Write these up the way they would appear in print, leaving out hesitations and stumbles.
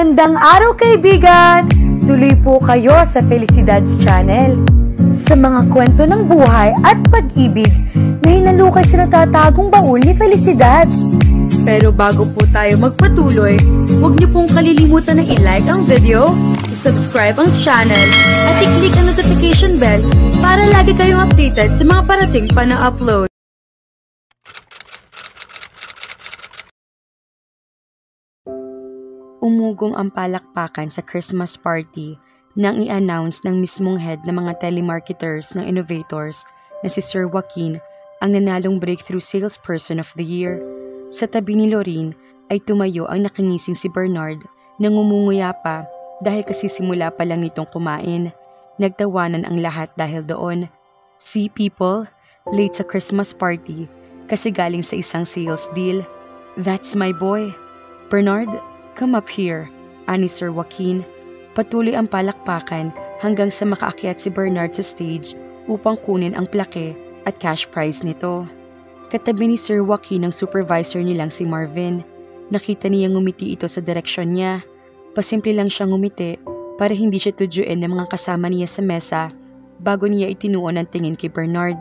Magandang araw kaibigan! Tuloy po kayo sa Felicidad's Channel. Sa mga kwento ng buhay at pag-ibig na hinalukay sa natatagong baul ni Felicidad. Pero bago po tayo magpatuloy, huwag niyo pong kalilimutan na i-like ang video, i-subscribe ang channel, at i-click ang notification bell para lagi kayong updated sa mga parating pa na upload. Umugong ang palakpakan sa Christmas party nang i-announce ng mismong head ng mga telemarketers ng innovators na si Sir Joaquin ang nanalong Breakthrough Salesperson of the Year. Sa tabi ni Lorene ay tumayo ang nakangising si Bernard na ngumunguya pa dahil kasisimula pa lang nitong kumain. Nagtawanan ang lahat dahil doon. See people, late sa Christmas party kasi galing sa isang sales deal. That's my boy. Bernard, come up here, ani Sir Joaquin. Patuloy ang palakpakan hanggang sa makaakyat si Bernard sa stage upang kunin ang plake at cash prize nito. Katabi ni Sir Joaquin ang supervisor nilang si Marvin. Nakita niya ngumiti ito sa direksyon niya. Pasimple lang siyang ngumiti para hindi siya tudyuin ng mga kasama niya sa mesa bago niya itinuon ang tingin kay Bernard.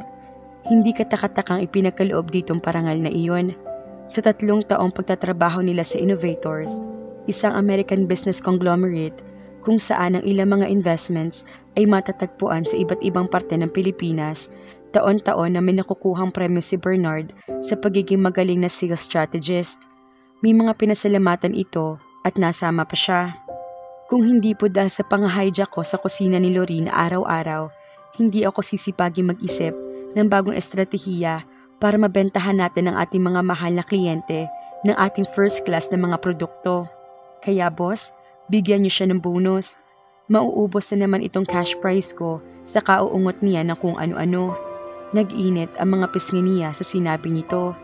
Hindi katakatakang ipinagkaloob ditong parangal na iyon. Sa 3 taong pagtatrabaho nila sa Innovators, isang American business conglomerate kung saan ang ilang mga investments ay matatagpuan sa iba't ibang parte ng Pilipinas, taon-taon na may nakukuhang premyo si Bernard sa pagiging magaling na sales strategist. May mga pinasalamatan ito at nasama pa siya. Kung hindi po dahil sa pang-hijack ko sa kusina ni Lorene araw-araw, hindi ako sisipaging mag-isip ng bagong estratehiya para mabentahan natin ang ating mga mahal na kliyente ng ating first class na mga produkto. Kaya boss, bigyan niyo siya ng bonus. Mauubos na naman itong cash prize ko sa kauungot niya ng kung ano-ano. Nag-init ang mga pisngi niya sa sinabi nito,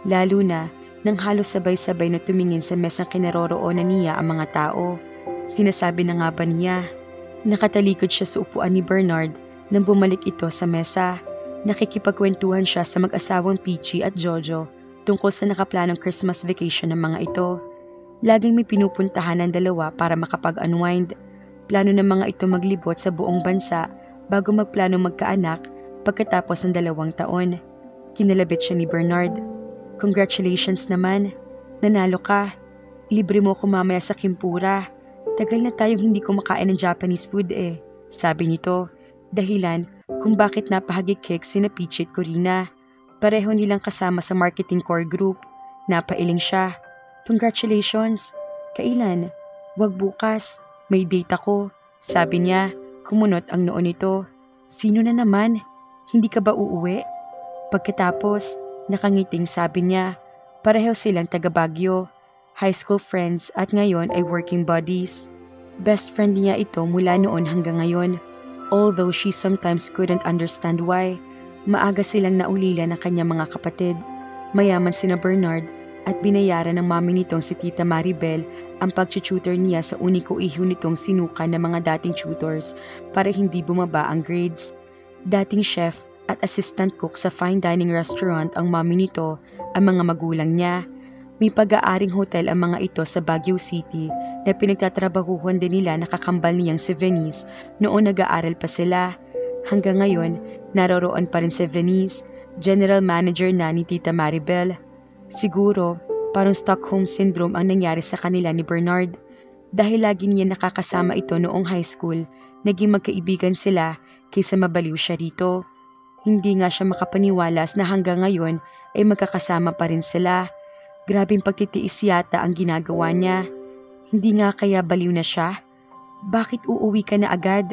lalo na nang halos sabay-sabay na tumingin sa mesang kinaroroonan niya ang mga tao. Sinasabi na nga ba niya? Nakatalikod siya sa upuan ni Bernard nang bumalik ito sa mesa. Nakikipagkwentuhan siya sa mag-asawang Peachy at Jojo tungkol sa nakaplanong Christmas vacation ng mga ito. Laging may pinupuntahan ng dalawa para makapag-unwind. Plano ng mga ito maglibot sa buong bansa bago magplano magkaanak pagkatapos ng 2 taon. Kinalabit siya ni Bernard. Congratulations naman. Nanalo ka. Libre mo ko mamaya sa Kimpura. Tagal na tayong hindi kumakain ng Japanese food eh, sabi nito. Dahilan kung bakit napahagikik sina Peachy at Corina. Pareho nilang kasama sa marketing core group. Napailing siya. Congratulations. Kailan? Wag bukas. May date ako. Sabi niya, kumunot ang noo nito. Sino na naman? Hindi ka ba uuwi? Pagkatapos, nakangiting sabi niya, pareho silang taga Baguio, high school friends at ngayon ay working buddies. Best friend niya ito mula noon hanggang ngayon. Although she sometimes couldn't understand why, maaga silang naulila ng kanyang mga kapatid. Mayaman sina Bernard at binayaran ng mami nitong si Tita Maribel ang pag-tutor niya sa uniko iho nitong sinukan ng mga dating tutors para hindi bumaba ang grades. Dating chef at assistant cook sa fine dining restaurant ang mami nito, ang mga magulang niya. May pag-aaring hotel ang mga ito sa Baguio City na pinagtatrabahuhan din nila nakakambal niyang si Venice noon nag-aaral pa sila. Hanggang ngayon, naroroon pa rin si Venice, general manager na ni Tita Maribel. Siguro, parang Stockholm Syndrome ang nangyari sa kanila ni Bernard. Dahil lagi niya nakakasama ito noong high school, naging magkaibigan sila kaysa mabaliw siya rito. Hindi nga siya makapaniwalas na hanggang ngayon ay magkakasama pa rin sila. Grabing pagtitiis yata ang ginagawa niya. Hindi nga kaya baliw na siya? Bakit uuwi ka na agad?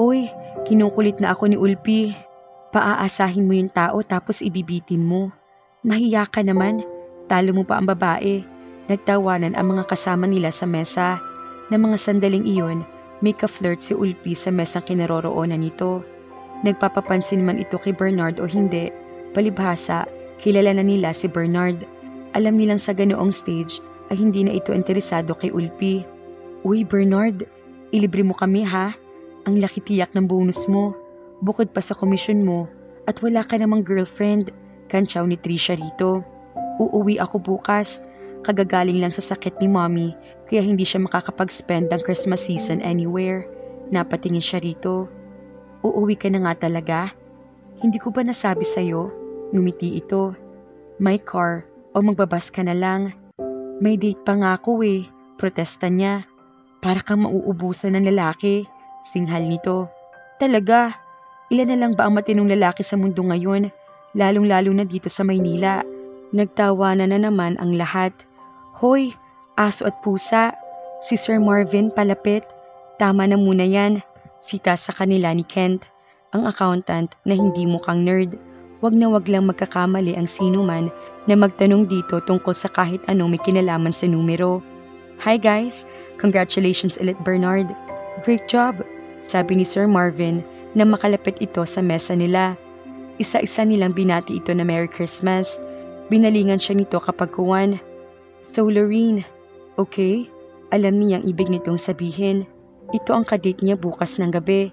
Oy, kinukulit na ako ni Ulpi. Paaasahin mo yung tao tapos ibibitin mo. Mahiya ka naman, talo mo pa ang babae. Nagtawanan ang mga kasama nila sa mesa. Na mga sandaling iyon, may ka-flirt si Ulpi sa mesang kinaroroonan nito. Nagpapapansin man ito kay Bernard o hindi, palibhasa, kilala na nila si Bernard. Alam nilang sa ganoong stage ay hindi na ito interesado kay Ulpi. Uy Bernard, ilibre mo kami ha? Ang laki tiyak ng bonus mo, bukod pa sa komisyon mo at wala ka namang girlfriend. Kantsaw ni Trisha rito. Uuwi ako bukas. kagagaling lang sa sakit ni mommy kaya hindi siya makakapag-spend ng Christmas season anywhere. Napatingin siya rito. Uuwi ka na nga talaga? Hindi ko ba nasabi sa'yo? Ngumiti ito. May car o magbabas ka na lang? May date pa nga ako eh, protesta niya. Para kang mauubusan ng lalaki, singhal nito. Talaga? Ilan na lang ba ang matinong lalaki sa mundo ngayon, lalong-lalo na dito sa Maynila? Nagtawanan na naman ang lahat. Hoy, aso at pusa, si Sir Marvin palapit. Tama na muna yan. Sita sa kanila ni Kent, ang accountant na hindi mukhang nerd. Wag na wag lang magkakamali ang sino man na magtanong dito tungkol sa kahit anong may kinalaman sa numero. Hi guys, congratulations ulit Bernard. Great job, sabi ni Sir Marvin na makalapit ito sa mesa nila. Isa-isa nilang binati ito na Merry Christmas. Binalingan siya nito kapag kuwan. So Lorene, okay? Alam niya ang ibig nitong sabihin. Ito ang kadate niya bukas ng gabi.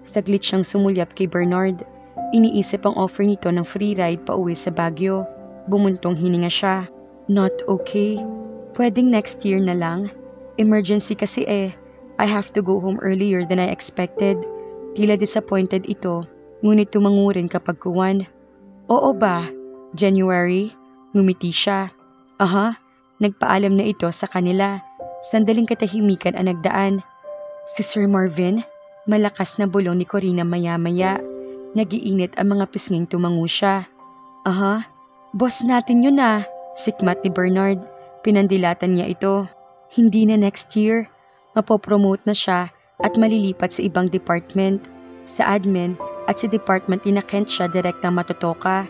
Saglit siyang sumulyap kay Bernard. Iniisip ang offer nito ng free ride pa uwi sa Baguio. Bumuntong hininga siya. Not okay. Pwedeng next year na lang. Emergency kasi eh. I have to go home earlier than I expected. Tila disappointed ito, ngunit tumangurin kapag kuwan. Oo ba? January? Ngumiti siya. Aha, nagpaalam na ito sa kanila. Sandaling katahimikan ang nagdaan. Si Sir Marvin? Malakas na bulong ni Corina maya-maya. Nagiinit ang mga pisnging tumango siya. Aha, boss natin yun ah, sikmat ni Bernard. Pinandilatan niya ito. Hindi na next year. Mapopromote na siya at malilipat sa ibang department. Sa admin at sa department ni Kent siya direktang matutoka.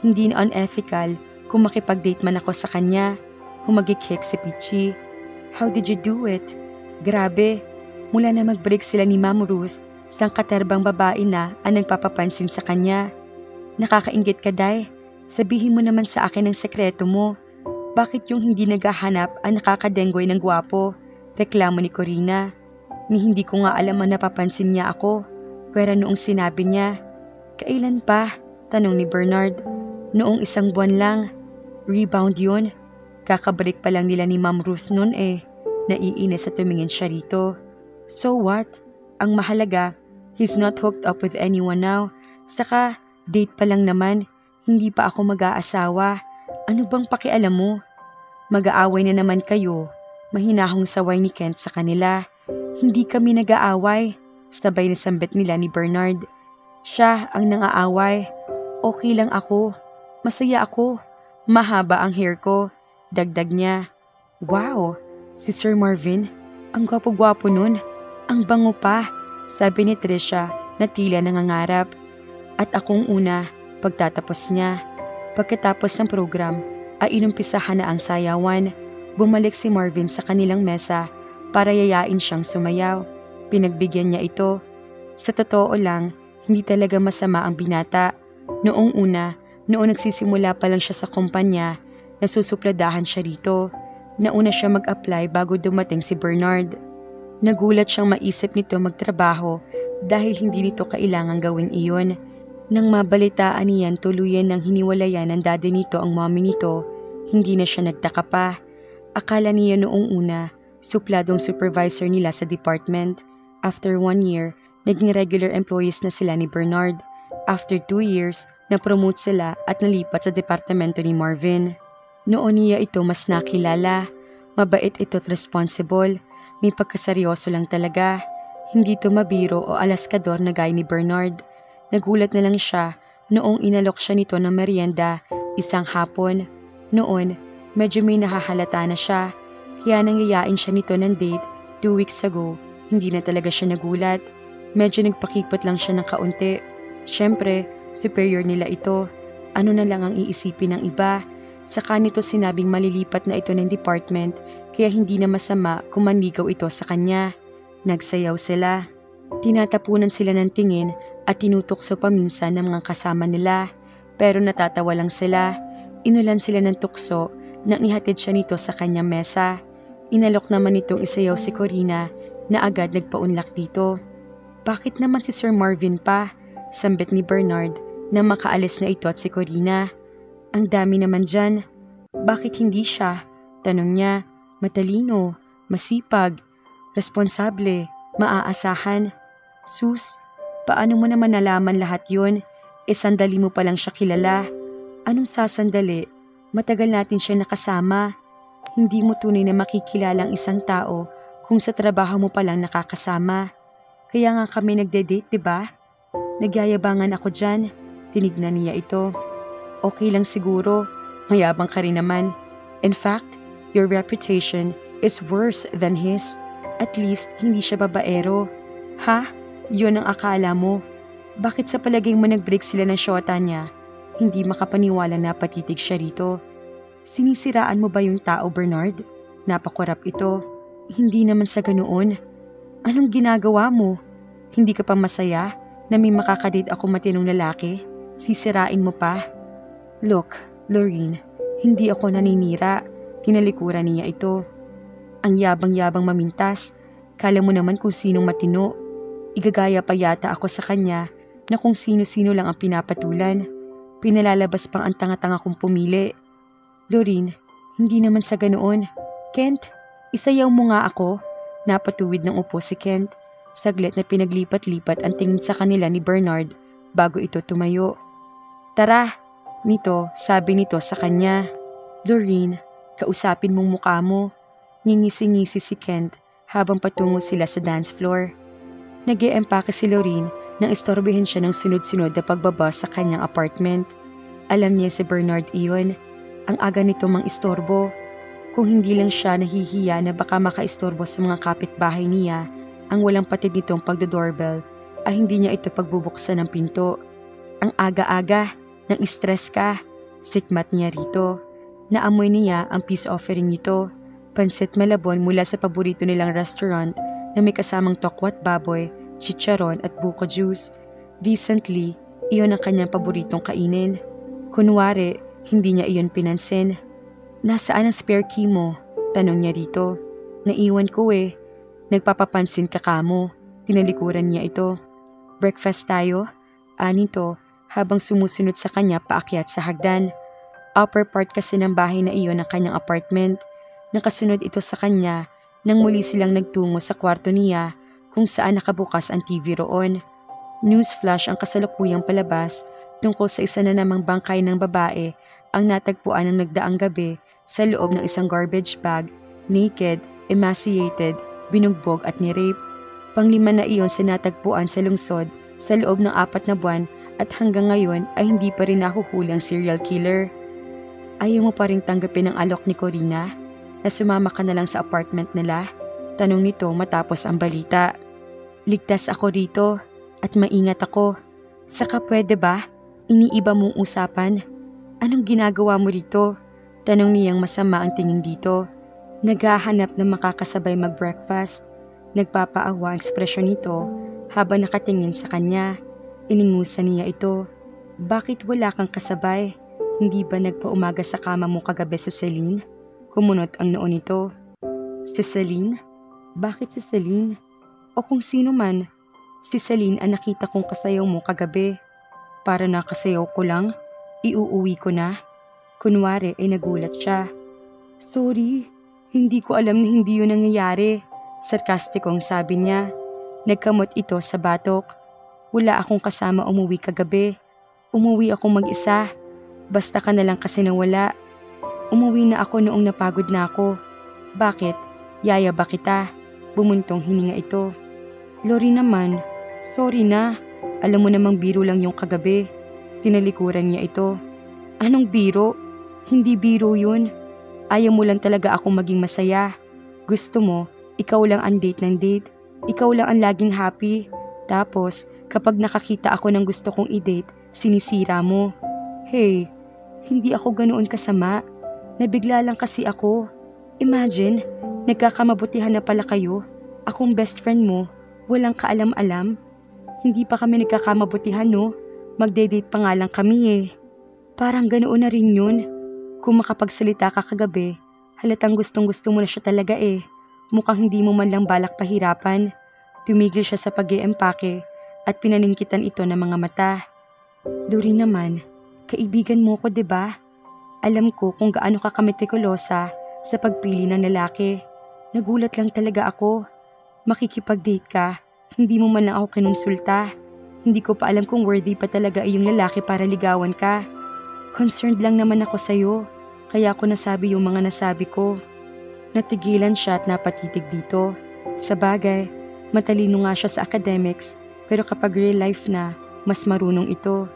Hindi na unethical kung makipag-date man ako sa kanya. Humagik-hik si Peachy. How did you do it? Grabe, mula na mag-break sila ni Ma'am Ruth, sangkaterbang babae na ang nagpapapansin sa kanya. Nakakainggit ka, Day. Sabihin mo naman sa akin ang sekreto mo. Bakit yung hindi naghahanap ang nakakadenggoy ng gwapo? Reklamo ni Corina. Ni hindi ko nga alam ang napapansin niya ako. Pero noong sinabi niya, kailan pa? Tanong ni Bernard. Noong isang buwan lang. Rebound yun. Kakabalik pa lang nila ni Ma'am Ruth noon eh. Naiinis at tumingin siya rito. So what? Ang mahalaga, he's not hooked up with anyone now. Saka, date pa lang naman. Hindi pa ako mag-aasawa. Ano bang pakialam mo? Mag-aaway na naman kayo. Mahinahong saway ni Kent sa kanila. Hindi kami nag-aaway. Sabay na sambit nila ni Bernard. Siya ang nangaaway. Okay lang ako. Masaya ako. Mahaba ang hair ko. Dagdag niya. Wow, si Sir Marvin. Ang gwapo-gwapo nun. Ang bango pa, sabi ni Trisha na tila nangangarap. At akong una, pagtatapos niya. Pagkatapos ng program, ay inumpisahan na ang sayawan. Bumalik si Marvin sa kanilang mesa para yayain siyang sumayaw. Pinagbigyan niya ito. Sa totoo lang, hindi talaga masama ang binata. Noong una, noong nagsisimula pa lang siya sa kumpanya, nasusupladahan siya rito. Nauna siya mag-apply bago dumating si Bernard. Nagulat siyang maisip nito magtrabaho dahil hindi nito kailangang gawin iyon. Nang mabalitaan niyan tuluyan ng hiniwalayan ng daddy nito ang mommy nito, hindi na siya nagtaka pa. Akala niya noong una, supladong supervisor nila sa department. After 1 year, naging regular employees na sila ni Bernard. After 2 years, na-promote sila at nalipat sa departamento ni Marvin. Noon niya ito mas nakilala. Mabait ito at responsible. May pagkaseryoso lang talaga. Hindi ito mabiro o alaskador na gaya ni Bernard. Nagulat na lang siya noong inalok siya nito ng merienda isang hapon. Noon, medyo may nahahalata na siya. Kaya nangyayain siya nito ng date 2 weeks ago. Hindi na talaga siya nagulat. Medyo nagpakipot lang siya ng kaunti. Siyempre, superior nila ito. Ano na lang ang iisipin ng iba. Saka nito sinabing malilipat na ito ng department kaya hindi na masama kung manligaw ito sa kanya. Nagsayaw sila. Tinatapunan sila ng tingin at tinutokso paminsan ng mga kasama nila. Pero natatawa lang sila. Inulan sila ng tukso nang ihatid siya nito sa kanyang mesa. Inalok naman itong isayaw si Corina na agad nagpaunlak dito. Bakit naman si Sir Marvin pa? Sambit ni Bernard na makaalis na ito at si Corina. Ang dami naman dyan. Bakit hindi siya? Tanong niya. Matalino, masipag, responsable, maaasahan. Sus, paano mo naman nalaman lahat yun? Sandali mo pa lang siya kilala. Anong sasandali? Matagal natin siya nakasama. Hindi mo tunay na makikilala ang isang tao kung sa trabaho mo pa lang nakakasama. Kaya nga kami nagde-date, diba? Nagyayabangan ako dyan. Tinignan niya ito. Okay lang siguro. Mayabang ka rin naman. In fact, your reputation is worse than his. At least, hindi siya babaero. Ha? Yun ang akala mo. Bakit sa palaging mo nag-break sila ng syota niya? Hindi makapaniwala na patitig siya rito. Sinisiraan mo ba yung tao, Bernard? Napakurap ito. Hindi naman sa ganoon. Anong ginagawa mo? Hindi ka pa masaya na may makakadate ako matinong lalaki? Sisirain mo pa? Look, Lorene, hindi ako naninira. Tinalikuran niya ito. Ang yabang-yabang mamintas. Kala mo naman kung sinong matino. Igagaya pa yata ako sa kanya na kung sino-sino lang ang pinapatulan. Pinalalabas pang ang tanga-tanga kong pumili. Lorene, hindi naman sa ganoon. Kent, isayaw mo nga ako. Napatuwid ng upo si Kent. Saglit na pinaglipat-lipat ang tingin sa kanila ni Bernard bago ito tumayo. Tara, nito, sabi nito sa kanya. Lorene, kausapin mong mukha mo. Ngingisi-ngisi si Kent habang patungo sila sa dance floor. Nag-e-empake si Lorene nang istorbihin siya ng sunod-sunod na pagbaba sa kanyang apartment. Alam niya si Bernard iyon. Ang aga nito mang istorbo. Kung hindi lang siya nahihiya na baka makaistorbo sa mga kapitbahay niya, ang walang patid nitong pagdodoorbell ay hindi niya ito pagbubuksan ng pinto. Ang aga-aga, nang stress ka, sikmat niya rito. Naamoy niya ang peace offering nito, pansit malabon mula sa paborito nilang restaurant na may kasamang tokwat baboy, chicharon at buko juice. Recently, iyon ang kanyang paboritong kainin. Kunwari, hindi niya iyon pinansin. Nasaan ang spare key mo? Tanong niya rito. Naiwan ko eh. Nagpapapansin ka kamo. Tinalikuran niya ito. Breakfast tayo? Anito, habang sumusunod sa kanya paakyat sa hagdan. Upper part kasi ng bahay na iyon ang kanyang apartment. Nakasunod ito sa kanya nang muli silang nagtungo sa kwarto niya kung saan nakabukas ang TV roon. Newsflash ang kasalukuyang palabas tungkol sa isa na namang bangkay ng babae ang natagpuan ng nagdaang gabi sa loob ng isang garbage bag, naked, emaciated, binugbog at nirape. Panglima na iyon sa natagpuan sa lungsod sa loob ng 4 na buwan at hanggang ngayon ay hindi pa rin nahuhuli ang serial killer. Ayaw mo pa rin tanggapin ang alok ni Corina na sumama ka na lang sa apartment nila? Tanong nito matapos ang balita. Ligtas ako rito at maingat ako. Saka pwede ba? Iniiba mong usapan. Anong ginagawa mo rito? Tanong niyang masama ang tingin dito. Naghahanap ng makakasabay mag-breakfast. Nagpapaawa ang ekspresyon nito habang nakatingin sa kanya. Iningusan niya ito. Bakit wala kang kasabay? Hindi ba nagpaumaga sa kama mo kagabi sa Celine? Kumunot ang noo nito. Si Celine? Bakit si Celine? O kung sino man, si Celine ang nakita kong kasayaw mo kagabi. Para nakasayaw ko lang, iuuwi ko na. Kunwari ay nagulat siya. Sorry, hindi ko alam na hindi yun nangyayari. Sarkastikong sabi niya. Nagkamot ito sa batok. Wala akong kasama umuwi kagabi. Umuwi ako mag-isa. Basta ka na lang kasi nawala. Umuwi na ako noong napagod na ako. Bakit? Yaya ba kita? Bumuntong hininga ito. Lori naman, sorry na. Alam mo namang biro lang yung kagabi. Tinalikuran niya ito. Anong biro? Hindi biro yun. Ayaw mo lang talaga akong maging masaya. Gusto mo, ikaw lang ang date ng date. Ikaw lang ang laging happy. Tapos, kapag nakakita ako ng gusto kong i-date, sinisira mo. Hey, hindi ako ganoon kasama. Nabigla lang kasi ako. Imagine, nagkakamabutihan na pala kayo. Akong best friend mo, walang kaalam-alam. Hindi pa kami nagkakamabutihan no? Magde-date pa nga lang kami eh. Parang ganoon na rin yun. Kung makapagsalita ka kagabi, halatang gustong-gusto mo na siya talaga eh. Mukhang hindi mo man lang balak pahirapan. Tumigil siya sa pag-iempake at pinaningkitan ito ng mga mata. Lori naman, kaibigan mo ko 'di ba? Alam ko kung gaano ka kametikulosa sa pagpili ng lalaki. Nagulat lang talaga ako. Makikipag-date ka, hindi mo man lang ako kinonsulta. Hindi ko pa alam kung worthy pa talaga yung lalaki para ligawan ka. Concerned lang naman ako sa'yo, kaya ako nasabi yung mga nasabi ko. Natigilan siya at napatitig dito. Sa bagay, matalino nga siya sa academics, pero kapag real life na, mas marunong ito.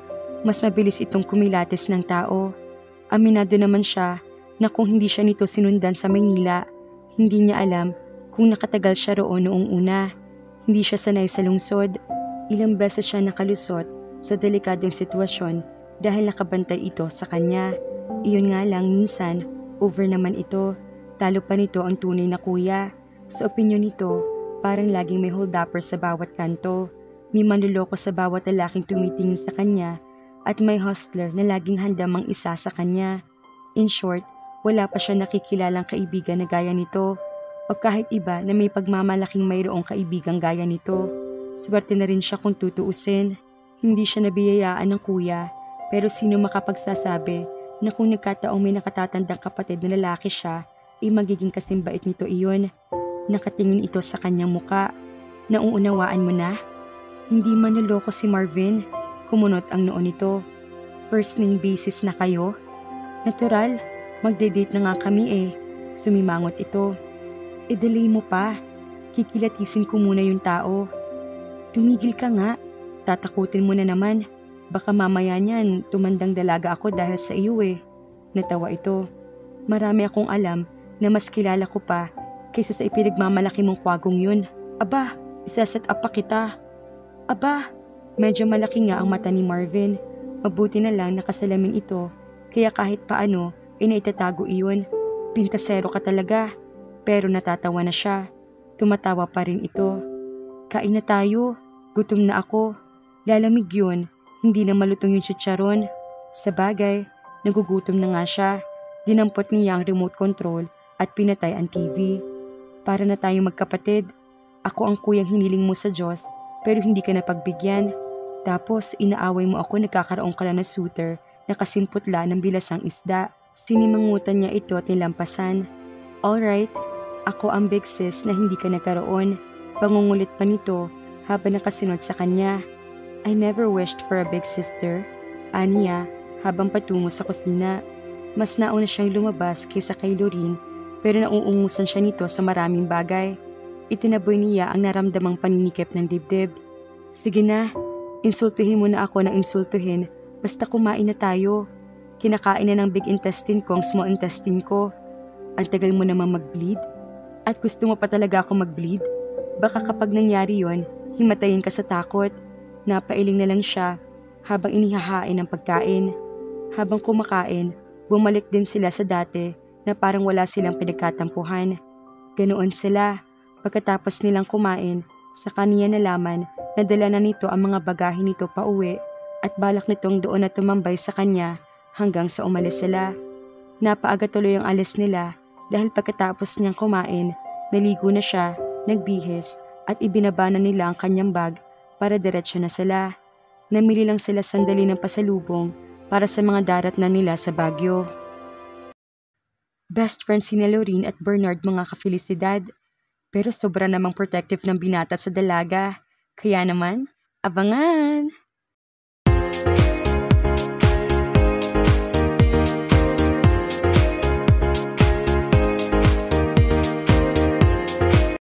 Mas mabilis itong kumilates ng tao. Aminado naman siya na kung hindi siya nito sinundan sa Maynila, hindi niya alam kung nakatagal siya roon noong una. Hindi siya sanay sa lungsod. Ilang beses siya nakalusot sa delikadong sitwasyon dahil nakabantay ito sa kanya. Iyon nga lang minsan, over naman ito. Talo pa nito ang tunay na kuya. Sa opinyon nito, parang laging may hold-upper sa bawat kanto. May manluloko sa bawat lalaking tumitingin sa kanya at may hustler na laging handa mang isa sa kanya. In short, wala pa siya nakikilalang kaibigan na gaya nito o kahit iba na may pagmamalaking mayroong kaibigang gaya nito. Swerte na rin siya kung tutuusin. Hindi siya nabiyayaan ng kuya, pero sino makapagsasabi na kung nagkataong may nakatatandang kapatid na lalaki siya, ay magiging kasimbait nito iyon. Nakatingin ito sa kanyang muka. Nauunawaan mo na? Hindi manloloko si Marvin. Kumunot ang noo nito. First name basis na kayo? Natural, magde-date na nga kami eh. Sumimangot ito. E-delay mo pa. Kikilatisin ko muna yung tao. Tumigil ka nga. Tatakutin mo na naman. Baka mamaya niyan tumandang dalaga ako dahil sa iyo eh. Natawa ito. Marami akong alam na mas kilala ko pa kaysa sa ipinagmamalaki mong kwagong yun. Aba, isaset up pa kita. Aba, medyo malaki nga ang mata ni Marvin. Mabuti na lang nakasalamin ito, kaya kahit paano ay naitatago iyon. Pintasero ka talaga. Pero natatawa na siya. Tumatawa pa rin ito. Kain na tayo. Gutom na ako. Lalamig yun. Hindi na malutong yung chicharon. Sa bagay, nagugutom na nga siya. Dinampot niya ang remote control at pinatay ang TV. Para na tayong magkapatid. Ako ang kuyang hiniling mo sa Diyos pero hindi ka napagbigyan. Tapos inaaway mo ako nagkakaroon ka lang na suitor na kasimputla ng bilasang isda. Sinimangutan niya ito at nilampasan. Alright, ako ang big sis na hindi ka nagkaroon. Pangungulit pa nito habang nakasunod sa kanya. I never wished for a big sister. Aniya habang patungo sa kusina. Mas nauna siyang lumabas kaysa kay Lorin pero nauungusan siya nito sa maraming bagay. Itinaboy niya ang naramdamang paninikip ng dibdib. Sige na, insultuhin mo na ako ng insultuhin basta kumain na tayo. Kinakain na ng big intestine ko ang small intestine ko. Ang tagal mo namang mag-bleed? At gusto mo pa talaga ako mag-bleed? Baka kapag nangyari yon, himatayin ka sa takot. Napailing na lang siya habang inihahain ang pagkain. Habang kumakain, bumalik din sila sa dati na parang wala silang pinagkatampuhan. Ganoon sila. Pagkatapos nilang kumain, sa kaniya nalaman na dala na nito ang mga bagahe nito pa uwi at balak nitong doon na tumambay sa kanya hanggang sa umalis sila. Napaaga tuloy ang alis nila dahil pagkatapos niyang kumain, naligo na siya, nagbihis at ibinaba na nila ang kanyang bag para diretso na sila. Namili lang sila sandali ng pasalubong para sa mga darat na nila sa Baguio. Best friends sina Lorin at Bernard mga kafelisidad. Pero sobra namang protective ng binata sa dalaga. Kaya naman, abangan!